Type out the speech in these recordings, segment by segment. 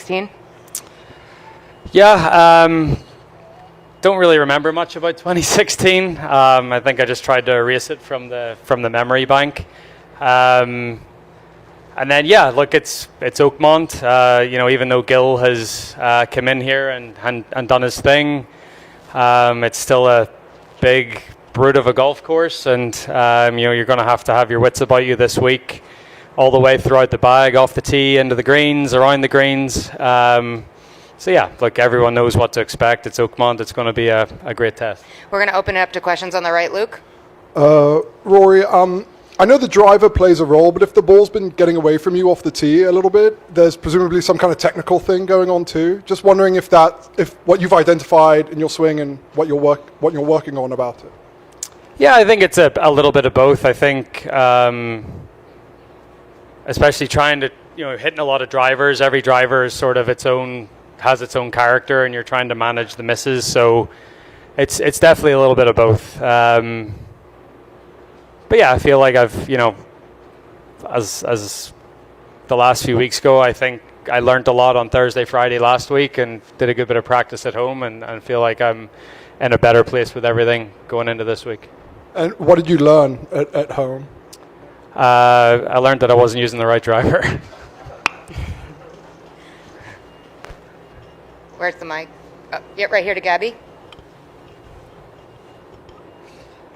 2016? Yeah, don't really remember much about 2016. I think I just tried to erase it from the memory bank. And then look, it's Oakmont. Even though Gil has come in here and done his thing, it's still a big brute of a golf course, and you're going to have your wits about you this week, all the way throughout the bag, off the tee, into the greens, around the greens. Look, everyone knows what to expect. It's Oakmont. It's going to be a great test. We're going to open it up to questions on the right, Luke. Rory, I know the driver plays a role, but if the ball's been getting away from you off the tee a little bit, there's presumably some kind of technical thing going on too. Just wondering if what you've identified in your swing and what you're working on about it. Yeah, I think it's a little bit of both. I think, especially trying to hitting a lot of drivers. Every driver is sort of has its own character, and you're trying to manage the misses. So it's definitely a little bit of both. But yeah, I feel like I've, as the last few weeks go, I think I learned a lot on Thursday, Friday last week, and did a good bit of practice at home, and feel like I'm in a better place with everything going into this week. And what did you learn at home? I learned that I wasn't using the right driver. Where's the mic? Oh, right here to Gabby.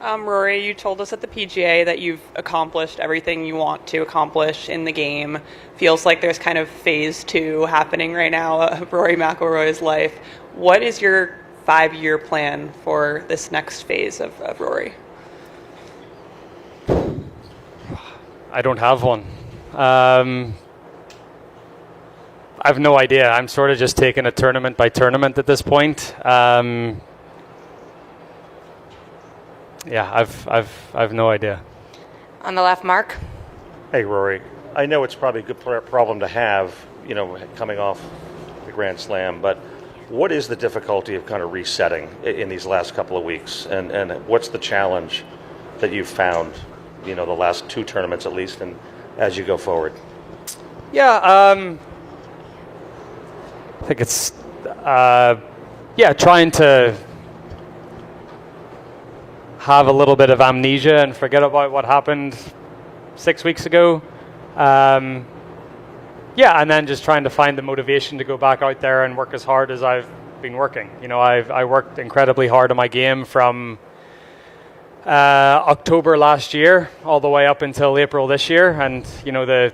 Rory, you told us at the PGA that you've accomplished everything you want to accomplish in the game. Feels like there's kind of phase 2 happening right now of Rory McIlroy's life. What is your 5-year plan for this next phase of Rory? I don't have one. I have no idea. I'm sort of just taking it tournament by tournament at this point. I've no idea. On the left, Mark. Hey, Rory. I know it's probably a good problem to have, coming off the Grand Slam, but what is the difficulty of kind of resetting in these last couple of weeks? And what's the challenge that you've found, the last 2 tournaments at least, and as you go forward? Yeah, I think it's, trying to have a little bit of amnesia and forget about what happened 6 weeks ago. And then just trying to find the motivation to go back out there and work as hard as I've been working. I worked incredibly hard on my game from October last year all the way up until April this year, and it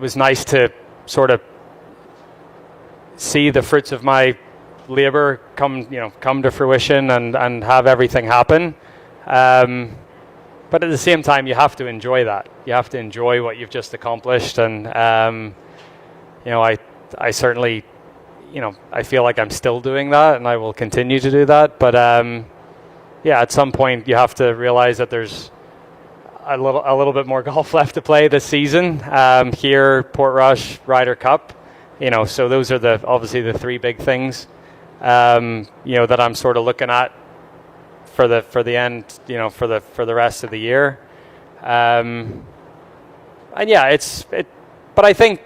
was nice to sort of see the fruits of my labor come to fruition and have everything happen. But at the same time, you have to enjoy that. You have to enjoy what you've just accomplished. And, I certainly, I feel like I'm still doing that, and I will continue to do that. But, at some point, you have to realize that there's a little bit more golf left to play this season. Here, Portrush, Ryder Cup. So those are obviously the 3 big things, that I'm sort of looking at for the end, for the rest of the year. But I think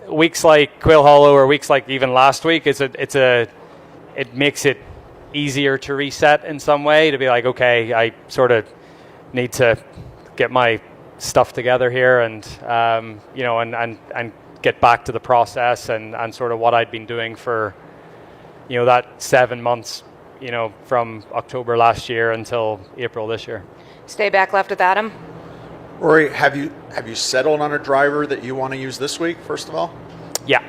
weeks like Quail Hollow or weeks like even last week, it makes it easier to reset in some way, to be like, okay, I sort of need to get my stuff together here and get back to the process and sort of what I'd been doing for that 7 months, from October last year until April this year. Stay back left with Adam. Rory, have you settled on a driver that you want to use this week, first of all? Yeah.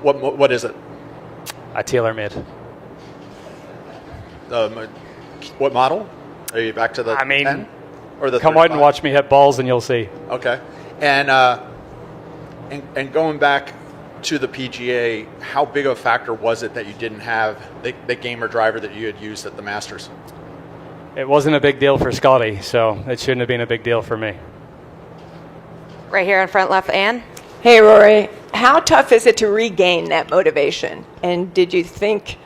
What is it? A TaylorMade. What model? Are you back to the 10? Or the come 35? out and watch me hit balls and you'll see. Okay. And going back to the PGA, how big of a factor was it that you didn't have the gamer driver that you had used at the Masters? It wasn't a big deal for Scotty, so it shouldn't have been a big deal for me. Right here in front left, Anne. Hey, Rory. How tough is it to regain that motivation? And did you think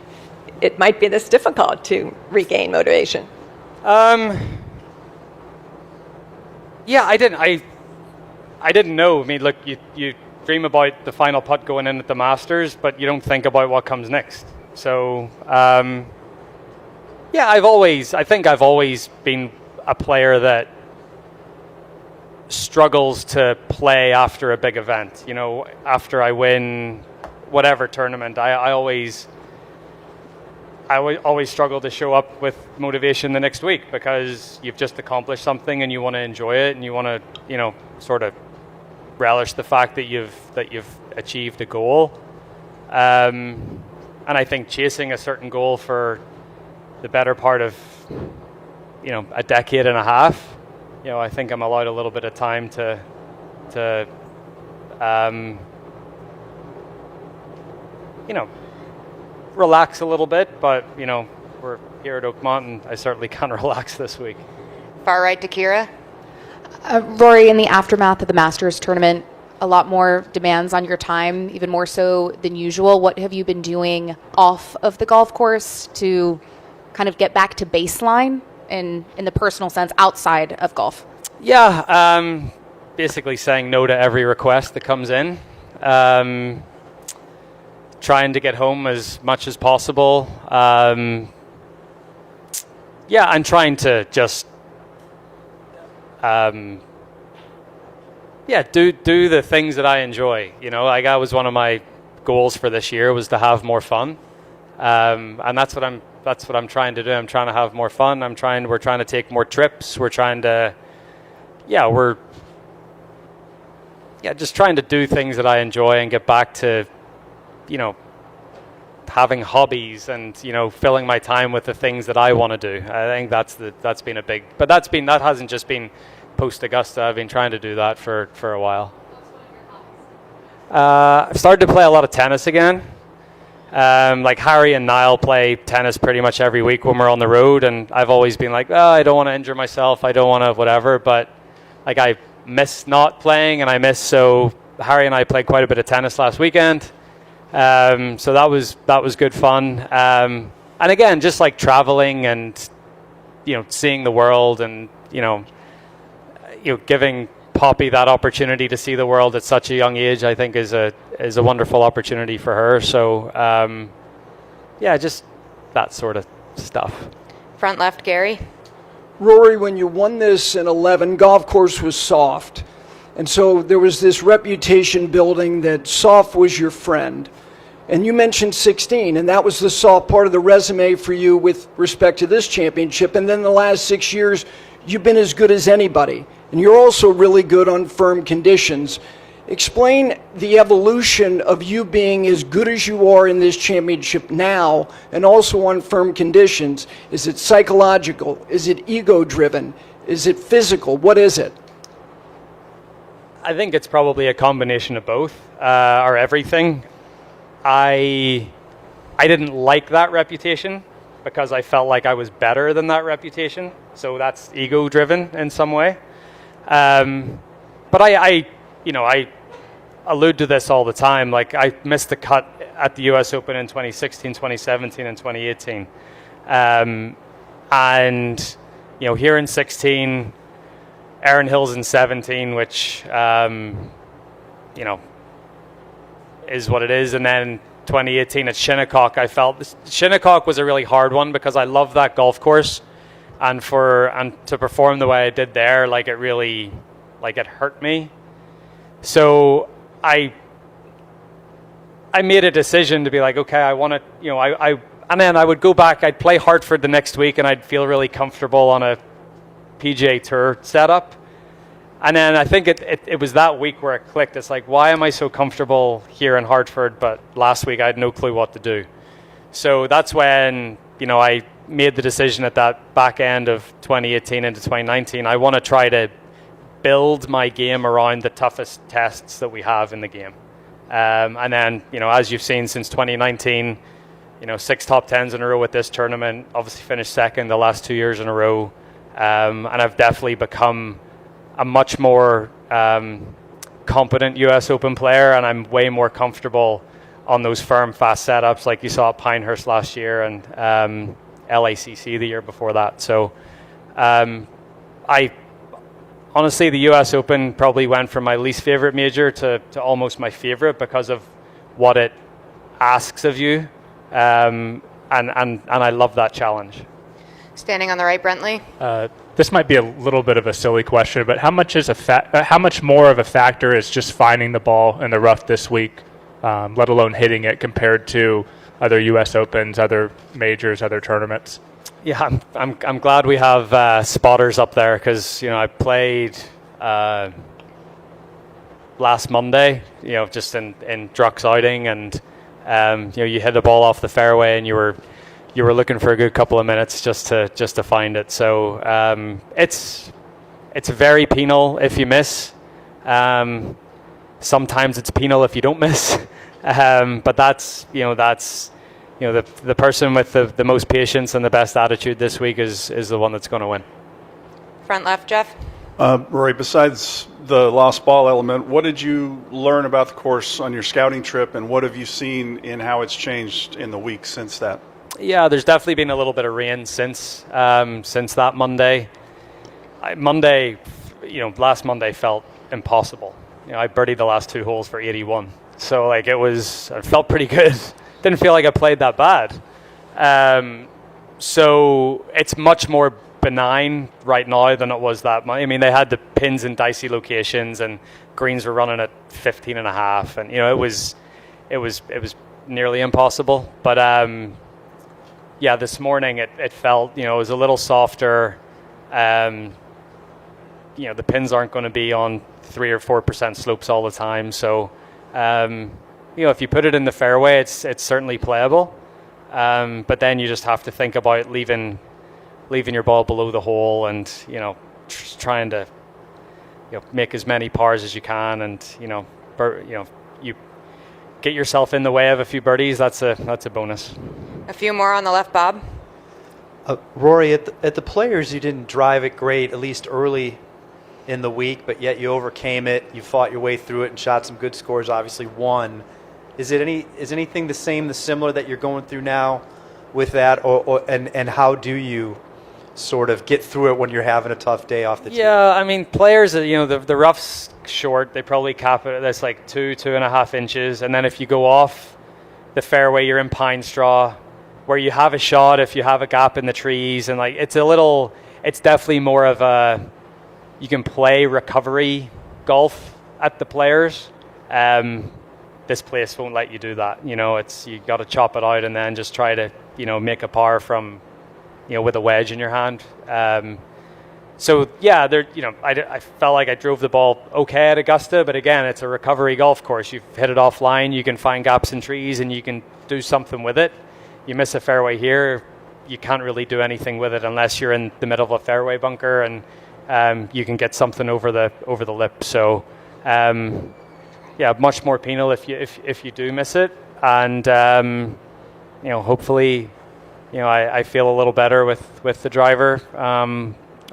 it might be this difficult to regain motivation? Yeah, I didn't know. I mean, look, you dream about the final putt going in at the Masters, but you don't think about what comes next. So, yeah, I think I've always been a player that struggles to play after a big event. You know, after I win whatever tournament, I always struggle to show up with motivation the next week, because you've just accomplished something and you want to enjoy it, and you want to, you know, sort of relish the fact that you've achieved a goal. And I think chasing a certain goal for the better part of, you know, a decade and a half, you know, I think I'm allowed a little bit of time to you know, relax a little bit. But, you know, we're here at Oakmont, and I certainly can't relax this week. Far right to Kira. Rory, in the aftermath of the Masters tournament, a lot more demands on your time, even more so than usual. What have you been doing off of the golf course to kind of get back to baseline in the personal sense outside of golf? Yeah, basically saying no to every request that comes in. Trying to get home as much as possible. Yeah, I'm trying to just do the things that I enjoy. You know, like, that was one of my goals for this year, was to have more fun, and that's what I'm trying to do. I'm trying to have more fun. We're trying to take more trips. We're just trying to do things that I enjoy and get back to, you know, having hobbies and, you know, filling my time with the things that I want to do. I think that's been a big, but that hasn't just been post Augusta. I've been trying to do that for a while. I've started to play a lot of tennis again. Like, Harry and Niall play tennis pretty much every week when we're on the road, and I've always been like, I don't want to injure myself, I don't want to whatever, but like, I miss not playing, and so Harry and I played quite a bit of tennis last weekend. So that was good fun. And again, just like traveling and, you know, seeing the world, and, you know, giving Poppy that opportunity to see the world at such a young age, I think is a wonderful opportunity for her. So, yeah, just that sort of stuff. Front left, Gary. Rory, when you won this in 11, golf course was soft. And so there was this reputation building that soft was your friend. And you mentioned 16, and that was the soft part of the resume for you with respect to this championship. And then the last 6 years, you've been as good as anybody. And you're also really good on firm conditions. Explain the evolution of you being as good as you are in this championship now, and also on firm conditions. Is it psychological? Is it ego-driven? Is it physical? What is it? I think it's probably a combination of both, or everything. I didn't like that reputation because I felt like I was better than that reputation. So that's ego-driven in some way. But I allude to this all the time. Like, I missed the cut at the US Open in 2016, 2017, and 2018. And, you know, here in 16, Erin Hills in 17, which, you know, is what it is. And then 2018 at Shinnecock, I felt Shinnecock was a really hard one because I love that golf course. And to perform the way I did there, like, it really, like, it hurt me. So I made a decision to be like, okay, I want to, you know, and then I would go back, I'd play Hartford the next week, and I'd feel really comfortable on a PGA Tour setup. And then I think it was that week where it clicked. It's like, why am I so comfortable here in Hartford, but last week I had no clue what to do. So that's when, you know, I made the decision at that back end of 2018 into 2019. I want to try to build my game around the toughest tests that we have in the game. And then, you know, as you've seen since 2019, you know, 6 top 10s in a row with this tournament, obviously finished second the last 2 years in a row. And I've definitely become a much more competent US Open player, and I'm way more comfortable on those firm, fast setups like you saw at Pinehurst last year and LACC the year before that. So I honestly, the U.S. Open probably went from my least favorite major to almost my favorite because of what it asks of you, and I love that challenge. Standing on the right, Brentley. This might be a little bit of a silly question, but how much more of a factor is just finding the ball in the rough this week, let alone hitting it, compared to other U.S. Opens, other majors, other tournaments? Yeah, I'm glad we have spotters up there because I played last Monday, just in Druck's outing, and you hit the ball off the fairway and you were looking for a good couple of minutes just to find it. So it's very penal if you miss. Sometimes it's penal if you don't miss. But that's the person with the most patience and the best attitude this week is the one that's going to win. Front left, Jeff. Rory, besides the lost ball element, what did you learn about the course on your scouting trip, and what have you seen in how it's changed in the week since that? Yeah, there's definitely been a little bit of rain since that Monday. Last Monday felt impossible. I birdied the last 2 holes for 81, so it felt pretty good. Didn't feel like I played that bad. So it's much more benign right now than it was that much. I mean, they had the pins in dicey locations and greens were running at 15 and a half, and it was nearly impossible. But this morning it felt it was a little softer. The pins aren't going to be on 3 or 4% slopes all the time, so if you put it in the fairway, it's certainly playable. But then you just have to think about leaving your ball below the hole and trying to make as many pars as you can, and you get yourself in the way of a few birdies. That's a bonus. A few more on the left, Bob. Rory, at the Players, you didn't drive it great, at least early in the week, but yet you overcame it. You fought your way through it and shot some good scores. Obviously, won. Is anything the similar that you're going through now with that, and how do you sort of get through it when you're having a tough day off the tee? Yeah, I mean, Players, the rough's short. They probably cap it. That's like 2.5 inches, and then if you go off the fairway, you're in pine straw, where you have a shot if you have a gap in the trees, and it's definitely more of a, you can play recovery golf at the Players. This place won't let you do that. You got to chop it out and then just try to make a par from with a wedge in your hand. So yeah, I felt like I drove the ball okay at Augusta, but again, it's a recovery golf course. You've hit it offline, you can find gaps in trees and you can do something with it. You miss a fairway here, you can't really do anything with it unless you're in the middle of a fairway bunker, and you can get something over the lip. So much more penal if you do miss it, and hopefully I feel a little better with the driver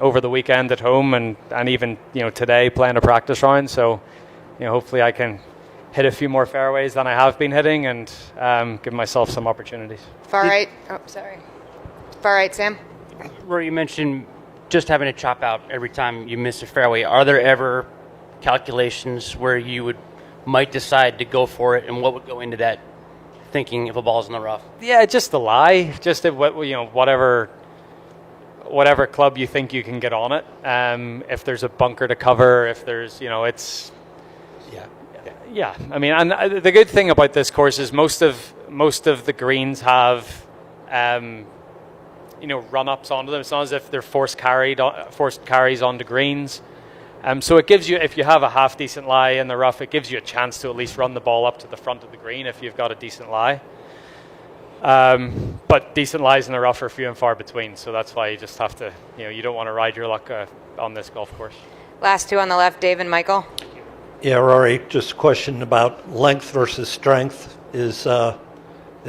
over the weekend at home, and even today playing a practice round. So hopefully I can hit a few more fairways than I have been hitting, and give myself some opportunities. Far right. Oh, sorry. Far right, Sam. Rory, you mentioned just having to chop out every time you miss a fairway. Are there ever calculations where you might decide to go for it, and what would go into that thinking if a ball's in the rough? Yeah, just a lie. Just whatever club you think you can get on it. If there's a bunker to cover, if there's it's. Yeah. I mean, and the good thing about this course is most of the greens have, run-ups onto them. It's not as if they're forced carries onto greens. So it gives you, if you have a half decent lie in the rough, it gives you a chance to at least run the ball up to the front of the green if you've got a decent lie. But decent lies in the rough are few and far between, so that's why you just have to, you don't want to ride your luck on this golf course. Last two on the left, Dave and Michael. Yeah, Rory, just a question about length versus strength. Is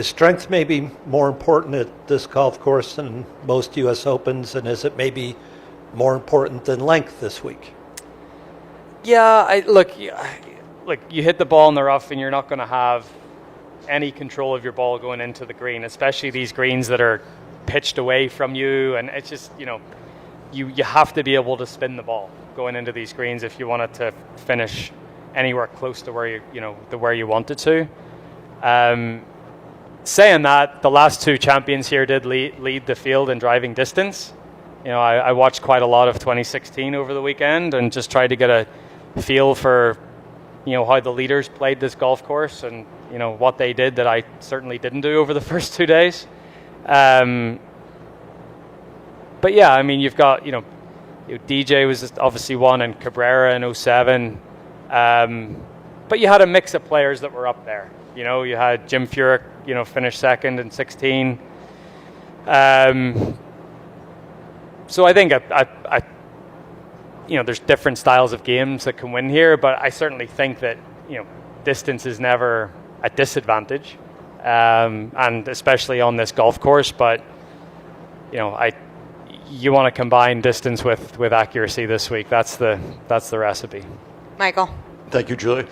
strength maybe more important at this golf course than most U.S. Opens, and is it maybe more important than length this week? Yeah, look, you hit the ball in the rough and you're not going to have any control of your ball going into the green, especially these greens that are pitched away from you, and it's just, you have to be able to spin the ball going into these greens if you want it to finish anywhere close to where you want it to. Saying that, the last two champions here did lead the field in driving distance. I watched quite a lot of 2016 over the weekend and just tried to get a feel for how the leaders played this golf course and what they did that I certainly didn't do over the first 2 days. But yeah, I mean, you've got DJ was obviously one, and Cabrera in 07. But you had a mix of players that were up there. You had Jim Furyk, finish second in 16. So I think there's different styles of games that can win here, but I certainly think that distance is never a disadvantage, and especially on this golf course. But you want to combine distance with accuracy this week. That's the recipe. Michael. Thank you, Julie.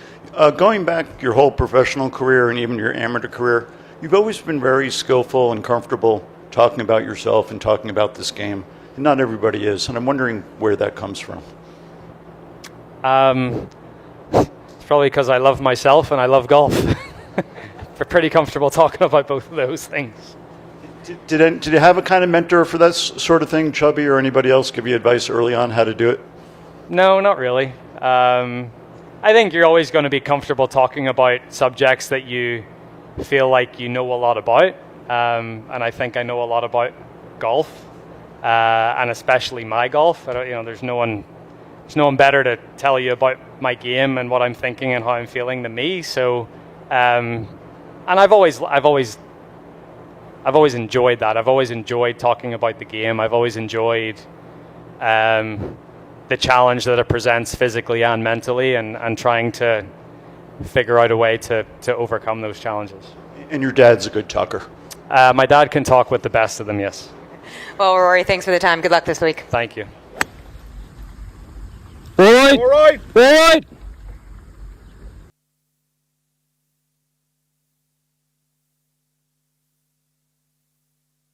Going back your whole professional career and even your amateur career, you've always been very skillful and comfortable talking about yourself and talking about this game. And not everybody is, and I'm wondering where that comes from. It's probably because I love myself and I love golf. We're pretty comfortable talking about both of those things. Did you have a kind of mentor for that sort of thing, Chubby, or anybody else give you advice early on how to do it? No, not really. I think you're always going to be comfortable talking about subjects that you feel like you know a lot about. And I think I know a lot about golf, and especially my golf. There's no one better to tell you about my game and what I'm thinking and how I'm feeling than me. So, and I've always enjoyed that. I've always enjoyed talking about the game. I've always enjoyed the challenge that it presents physically and mentally, and trying to figure out a way to overcome those challenges. And your dad's a good talker. My dad can talk with the best of them, yes. Well, Rory, thanks for the time. Good luck this week. Thank you. All right.